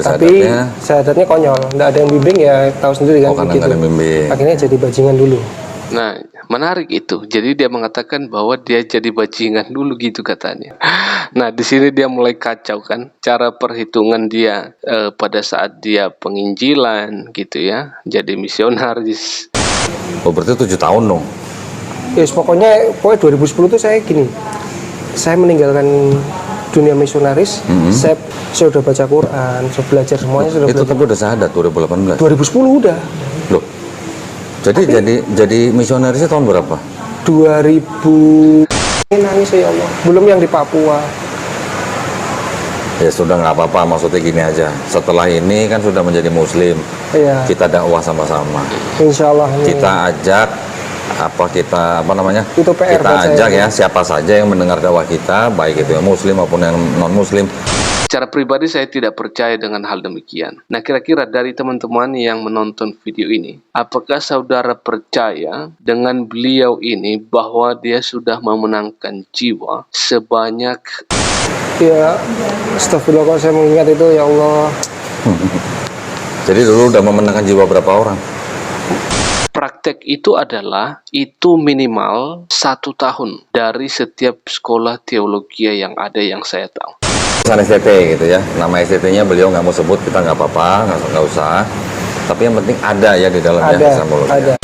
Tapi syahadatnya konyol, nggak ada yang bimbing ya, tahu sendiri kan. Karena nggak ada yang bimbing. Akhirnya jadi bajingan dulu. Nah, menarik itu. Jadi dia mengatakan bahwa dia jadi bajingan dulu gitu katanya. Nah, di sini dia mulai kacau kan. Cara perhitungan dia pada saat dia penginjilan gitu ya. Jadi misionaris. Oh, berarti 7 tahun dong. Yes, pokoknya 2010 tuh saya gini. Saya meninggalkan dunia misionaris. Saya sudah baca Quran, sudah belajar semuanya, sudah Itu belajar. tapi udah syahadat 2018. 2010 udah. Loh. Jadi misionarisnya tahun berapa? 2000. Ini nangis ya Allah. Belum yang di Papua. Ya sudah, nggak apa-apa, maksudnya gini aja. Setelah ini kan sudah menjadi muslim. Iya. Kita dakwah sama-sama. Insya Allah. Kita ajak Itu PR kita buat saya. ajak ya siapa saja yang mendengar dakwah kita, baik itu yang muslim maupun yang non muslim. Secara pribadi saya tidak percaya dengan hal demikian. Nah, kira-kira dari teman-teman yang menonton video ini, apakah saudara percaya dengan beliau ini bahwa dia sudah memenangkan jiwa sebanyak... Ya, astagfirullah, kalau saya mengingat itu ya Allah. Jadi dulu udah memenangkan jiwa berapa orang? Praktek itu adalah minimal 1 tahun dari setiap sekolah teologi yang ada yang saya tahu. STT gitu ya, nama STT-nya beliau nggak mau sebut, kita nggak apa-apa, nggak usah. Tapi yang penting ada ya di dalamnya. Ada.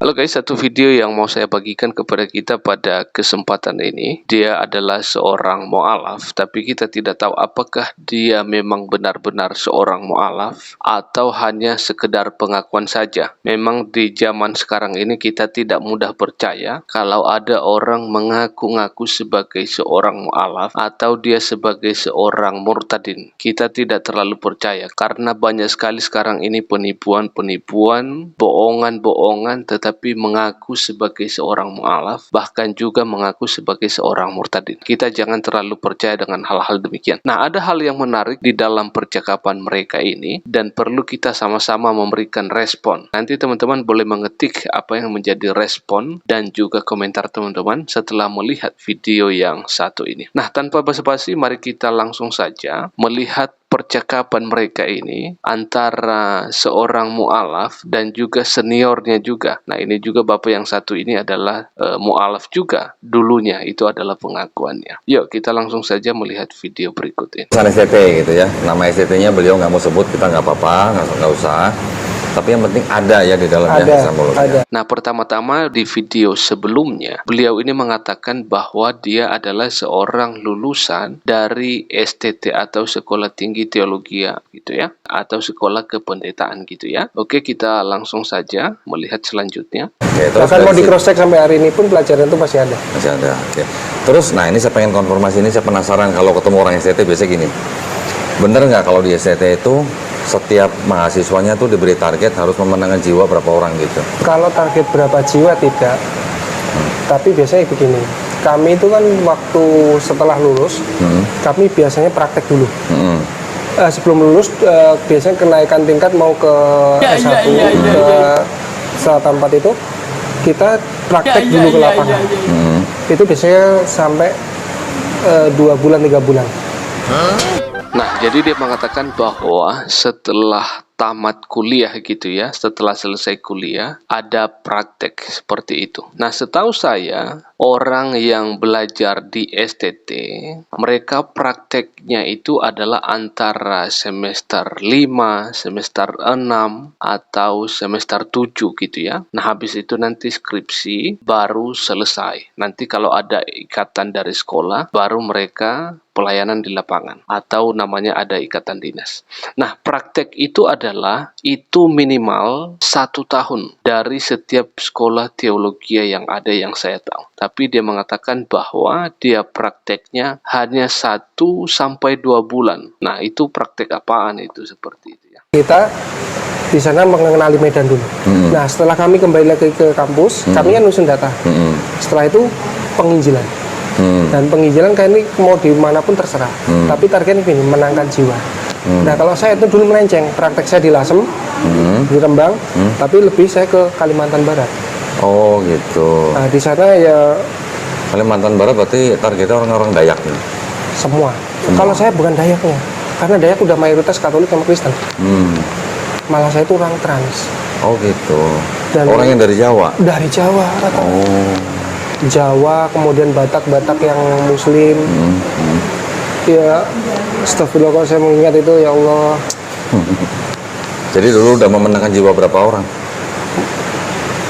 Halo guys, satu video yang mau saya bagikan kepada kita pada kesempatan ini. Dia adalah seorang mu'alaf, tapi kita tidak tahu apakah dia memang benar-benar seorang mu'alaf atau hanya sekedar pengakuan saja. Memang di zaman sekarang ini kita tidak mudah percaya kalau ada orang mengaku-ngaku sebagai seorang mu'alaf atau dia sebagai seorang murtadin. Kita tidak terlalu percaya karena banyak sekali sekarang ini penipuan-penipuan, bohongan-bohongan, tetapi mengaku sebagai seorang mu'alaf, bahkan juga mengaku sebagai seorang murtadin. Kita jangan terlalu percaya dengan hal-hal demikian. Nah, ada hal yang menarik di dalam percakapan mereka ini dan perlu kita sama-sama memberikan respon. Nanti teman-teman boleh mengetik apa yang menjadi respon dan juga komentar teman-teman setelah melihat video yang satu ini. Nah, tanpa basa-basi, mari kita langsung saja melihat percakapan mereka ini antara seorang mu'alaf dan juga seniornya juga. Nah, ini juga bapak yang satu ini adalah mu'alaf juga. Dulunya itu adalah pengakuannya. Yuk, kita langsung saja melihat video berikut ini. STT gitu ya, nama STT-nya beliau nggak mau sebut, kita nggak apa-apa, nggak usah. Tapi yang penting ada ya di dalamnya. Ada. Nah, pertama-tama di video sebelumnya, beliau ini mengatakan bahwa dia adalah seorang lulusan dari STT atau Sekolah Tinggi Teologi gitu ya, atau Sekolah Kependetaan gitu ya. Oke, kita langsung saja melihat selanjutnya. Oke, Bahkan mau di cross check sampai hari ini pun pelajaran itu masih ada. Masih ada. Oke. Terus, nah ini saya pengen konfirmasi, ini saya penasaran kalau ketemu orang STT biasanya gini. Bener nggak kalau di STT itu setiap mahasiswanya tuh diberi target harus memenangkan jiwa berapa orang gitu? Kalau target berapa jiwa tidak, tapi biasanya begini. Kami itu kan waktu setelah lulus, kami biasanya praktek dulu. Sebelum lulus biasanya kenaikan tingkat mau ke S1 ke Selatan 4 itu kita praktek dulu ke lapangan. Itu biasanya sampai 2 bulan 3 bulan. Nah, jadi dia mengatakan bahwa setelah tamat kuliah gitu ya, setelah selesai kuliah, ada praktek seperti itu. Nah, setahu saya, orang yang belajar di STT, mereka prakteknya itu adalah antara semester 5, semester 6, atau semester 7 gitu ya. Nah, habis itu nanti skripsi baru selesai. Nanti kalau ada ikatan dari sekolah, baru mereka pelayanan di lapangan atau namanya ada ikatan dinas. Nah, praktek itu adalah minimal 1 tahun dari setiap sekolah teologi yang ada yang saya tahu. Tapi dia mengatakan bahwa dia prakteknya hanya 1 sampai 2 bulan. Nah, itu praktek apaan itu seperti itu ya? Kita di sana mengenali medan dulu. Nah, setelah kami kembali lagi ke kampus, kami kan nusun data. Setelah itu penginjilan. Dan penginjilan kayak ini mau dimanapun terserah. Tapi targetnya ini menangkan jiwa. Nah, kalau saya itu dulu melenceng, praktek saya di Lasem, di Rembang, tapi lebih saya ke Kalimantan Barat. Oh gitu. Nah, di sana ya Kalimantan Barat berarti targetnya orang-orang Dayak nih. semua. Kalau saya bukan Dayaknya, Karena Dayak udah mayoritas Katolik sama Kristen. Malah saya itu orang trans. Oh gitu. Dan orang yang dari Jawa? Dari Jawa rata. Oh. Jawa, kemudian Batak yang Muslim. Ya, astagfirullah kalau saya mengingat itu, ya Allah. Jadi dulu udah memenangkan jiwa berapa orang?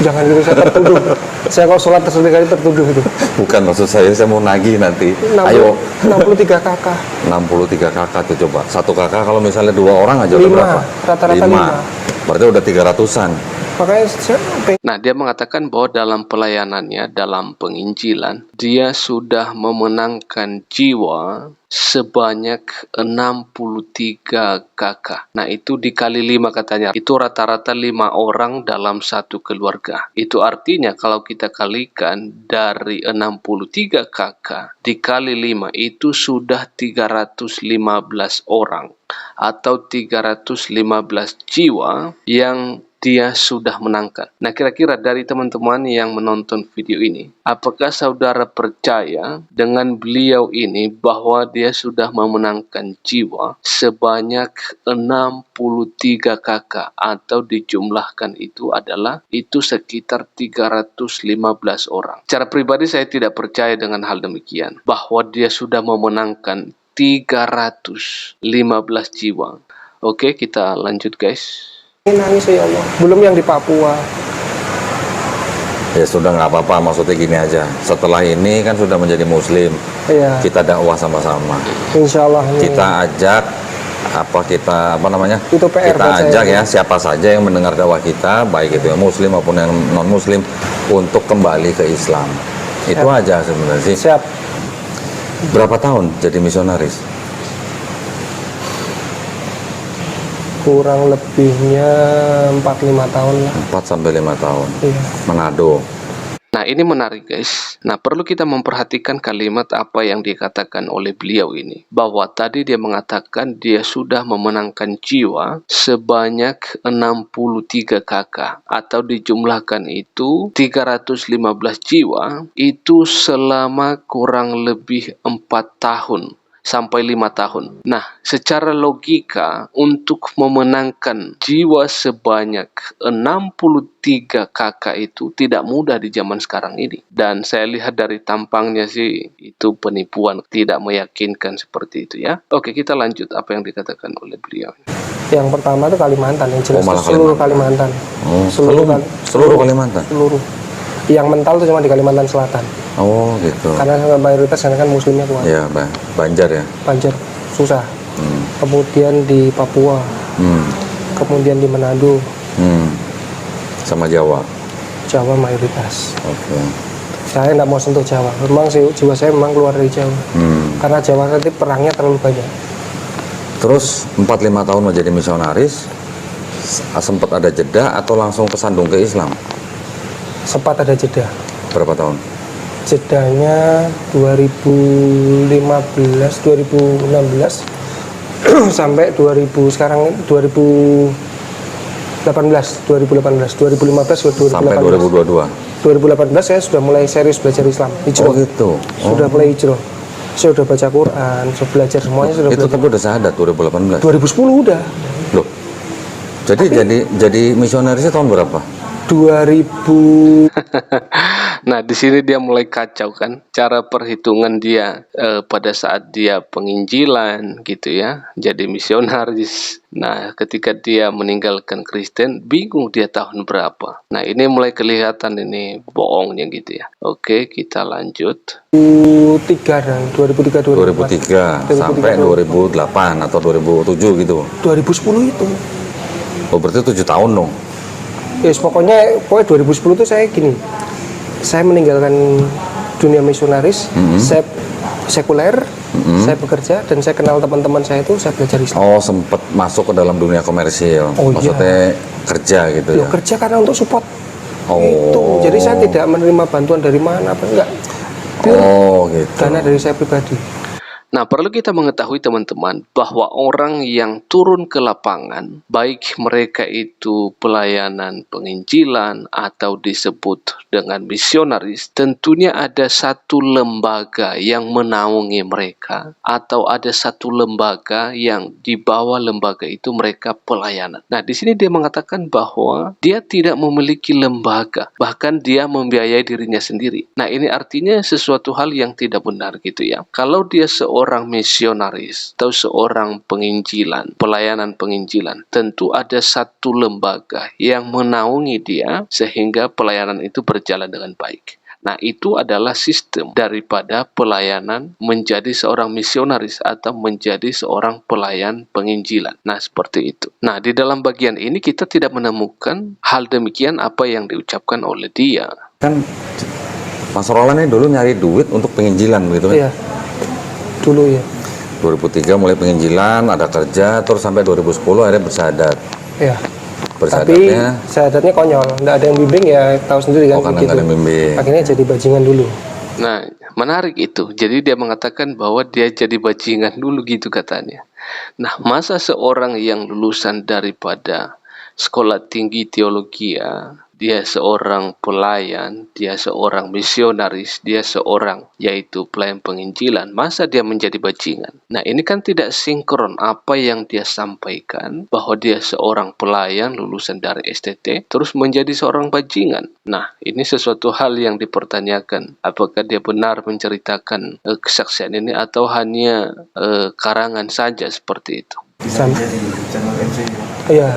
Jangan gitu, saya tertuduh. Saya kalau sholat tersebut kali tertuduh itu. Bukan, maksud saya mau nagih nanti. 60, Ayo. 63 kakak. 63 kakak tuh coba. Satu kakak kalau misalnya 2 orang aja udah 5, berapa? rata-rata 5. Berarti udah 300-an. Makanya saya Nah, dia mengatakan bahwa dalam pelayanannya, dalam penginjilan, dia sudah memenangkan jiwa sebanyak 63 kakak. Nah, itu dikali 5 katanya. Itu rata-rata 5 orang dalam satu keluarga. Itu artinya kalau kita kalikan dari 63 kakak dikali 5 itu sudah 315 orang atau 315 jiwa yang dia sudah menangkan. Nah, kira-kira dari teman-teman yang menonton video ini, apakah saudara percaya dengan beliau ini bahwa dia sudah memenangkan jiwa sebanyak 63 kakak, atau dijumlahkan itu adalah sekitar 315 orang. Secara pribadi saya tidak percaya dengan hal demikian, bahwa dia sudah memenangkan 315 jiwa. Oke, kita lanjut guys. nangis, ya Allah. Belum yang di Papua. Ya sudah, nggak apa-apa, maksudnya gini aja. Setelah ini kan sudah menjadi Muslim. Iya. Kita dakwah sama-sama. Insya Allah. Kita ajak apa namanya? Itu PR kita buat ajak saya. ya siapa saja yang mendengar dakwah kita, baik itu yang Muslim maupun yang non Muslim, untuk kembali ke Islam. Itu Siap. aja sebenarnya sih. Siap. Berapa tahun jadi misionaris? Kurang lebihnya 4-5 tahun lah. 4 sampai 5 tahun. Iya. Manado. Nah, ini menarik guys. Nah, perlu kita memperhatikan kalimat apa yang dikatakan oleh beliau ini. Bahwa tadi dia mengatakan dia sudah memenangkan jiwa sebanyak 63 kakak. Atau dijumlahkan itu 315 jiwa. Itu selama kurang lebih 4 tahun. Sampai 5 tahun. Nah, secara logika untuk memenangkan jiwa sebanyak 63 kakak itu tidak mudah di zaman sekarang ini. Dan saya lihat dari tampangnya sih itu penipuan, tidak meyakinkan seperti itu ya. Oke, kita lanjut apa yang dikatakan oleh beliau. Yang pertama itu Kalimantan, yang jelas malah itu seluruh Kalimantan. Oh, Seluruh Kalimantan. Seluruh. Yang mental itu cuma di Kalimantan Selatan. Oh gitu. Karena mayoritas sana kan Muslimnya kuat. Ya, Banjar ya. Banjar susah. Kemudian di Papua. Kemudian di Manado. Sama Jawa. Jawa mayoritas. Oke. Saya nggak mau sentuh Jawa. Memang sih jiwa saya memang keluar dari Jawa. Karena Jawa nanti perangnya terlalu banyak. Terus 4-5 tahun menjadi misionaris, sempat ada jeda atau langsung kesandung ke Islam? Sempat ada jeda. Berapa tahun? Jedanya 2015, 2016 sampai 2000 sekarang 2018, 2015 ke 2018. Sampai 2022. 2018 saya sudah mulai serius belajar Islam. Hijrah. Oh gitu. Sudah mulai hijrah. Saya sudah baca Quran, sudah belajar semuanya sudah Itu belajar. tapi udah syahadat 2018. 2010 udah. Loh. Jadi misionarisnya tahun berapa? 2000. Nah, di sini dia mulai kacau kan, cara perhitungan dia pada saat dia penginjilan gitu ya, jadi misionaris. Nah, ketika dia meninggalkan Kristen, bingung dia tahun berapa. Nah, ini mulai kelihatan ini bohongnya gitu ya. Oke, kita lanjut. 2003 dan 2003 sampai 2008 atau 2007 gitu. 2010 itu. Oh, berarti 7 tahun dong. Yes, pokoknya 2010 itu saya gini. Saya meninggalkan dunia misionaris, saya sekuler, saya bekerja dan saya kenal teman-teman saya itu, saya belajar Islam. Oh, sempat masuk ke dalam dunia komersil. Oh, maksudnya kerja gitu ya. Kerja karena untuk support. Oh. Itu. Jadi saya tidak menerima bantuan dari mana apa enggak. Oh, gitu. Dana dari saya pribadi. Nah, perlu kita mengetahui teman-teman bahwa orang yang turun ke lapangan, baik mereka itu pelayanan penginjilan atau disebut dengan misionaris, tentunya ada satu lembaga yang menaungi mereka atau ada satu lembaga yang di bawah lembaga itu mereka pelayanan. Nah, di sini dia mengatakan bahwa dia tidak memiliki lembaga, bahkan dia membiayai dirinya sendiri. Nah, ini artinya sesuatu hal yang tidak benar gitu ya. Kalau dia seorang misionaris atau seorang penginjilan, pelayanan penginjilan, tentu ada satu lembaga yang menaungi dia sehingga pelayanan itu berjalan dengan baik. Nah, itu adalah sistem daripada pelayanan menjadi seorang misionaris atau menjadi seorang pelayan penginjilan. Nah, seperti itu. Nah, di dalam bagian ini kita tidak menemukan hal demikian apa yang diucapkan oleh dia. Kan Mas Roland ini dulu nyari duit untuk penginjilan begitu kan? Iya, dulu ya. 2003 mulai penginjilan, ada kerja, terus sampai 2010 akhirnya bersyahadat. Iya. Tapi Bersyahadatnya, syahadatnya konyol, nggak ada yang bimbing ya, tahu sendiri kan karena nggak ada yang bimbing. Akhirnya jadi bajingan dulu. Nah, menarik itu. Jadi dia mengatakan bahwa dia jadi bajingan dulu gitu katanya. Nah, masa seorang yang lulusan daripada sekolah tinggi teologi ya, dia seorang pelayan, dia seorang misionaris, dia seorang yaitu pelayan penginjilan, masa dia menjadi bajingan? Nah, ini kan tidak sinkron apa yang dia sampaikan bahwa dia seorang pelayan lulusan dari STT terus menjadi seorang bajingan. Nah, ini sesuatu hal yang dipertanyakan. Apakah dia benar menceritakan kesaksian ini atau hanya karangan saja seperti itu? Iya,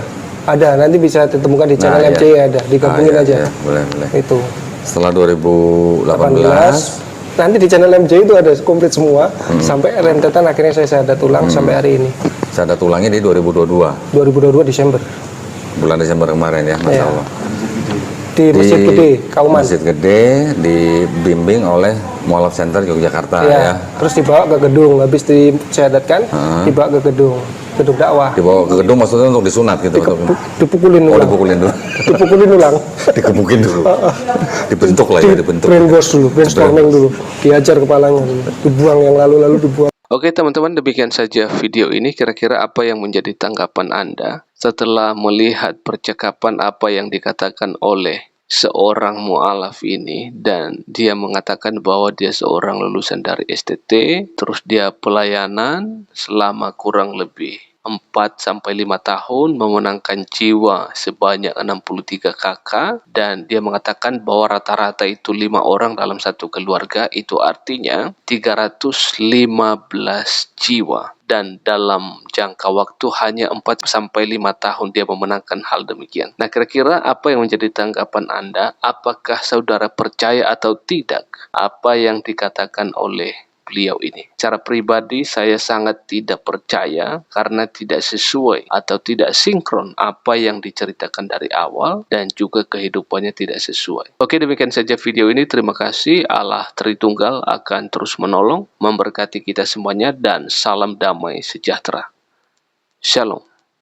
ada. Nanti bisa ditemukan di channel Nah, MCI ada. Digabungin iya, aja. iya, boleh. Itu. Setelah 2018, 18. Nanti di channel MCI itu ada komplit semua. Sampai rentetan akhirnya saya syahadat ulang sampai hari ini. syahadat ulangnya di 2022, 2022 Desember. bulan Desember kemarin ya, Masya Iya. Allah. Di Masjid Gede, Kauman. Masjid Gede, dibimbing oleh Mualaf Center Yogyakarta Iya. ya. Terus dibawa ke gedung. Habis disyahadatkan, dibawa ke gedung dakwah. Dibawa ke gedung maksudnya untuk disunat gitu. Dipukulin Oh, ulang. dipukulin dulu. Dipukulin ulang. Digebukin dulu. Dibentuk lah ya, dibentuk. Brainwash dulu, brainstorming dulu. Diajar kepalanya dulu. Dibuang yang lalu-lalu dibuang. Oke teman-teman, demikian saja video ini. Kira-kira apa yang menjadi tanggapan Anda setelah melihat percakapan apa yang dikatakan oleh seorang mu'alaf ini, dan dia mengatakan bahwa dia seorang lulusan dari STT, terus dia pelayanan selama kurang lebih 4-5 tahun memenangkan jiwa sebanyak 63 kakak, dan dia mengatakan bahwa rata-rata itu 5 orang dalam satu keluarga, itu artinya 315 jiwa, dan dalam jangka waktu hanya 4-5 tahun dia memenangkan hal demikian. Nah, kira-kira apa yang menjadi tanggapan Anda? Apakah saudara percaya atau tidak apa yang dikatakan oleh beliau ini? Secara pribadi saya sangat tidak percaya karena tidak sesuai atau tidak sinkron apa yang diceritakan dari awal, dan juga kehidupannya tidak sesuai. Oke, demikian saja video ini. Terima kasih. Allah Tritunggal akan terus menolong, memberkati kita semuanya, dan salam damai sejahtera. Shalom.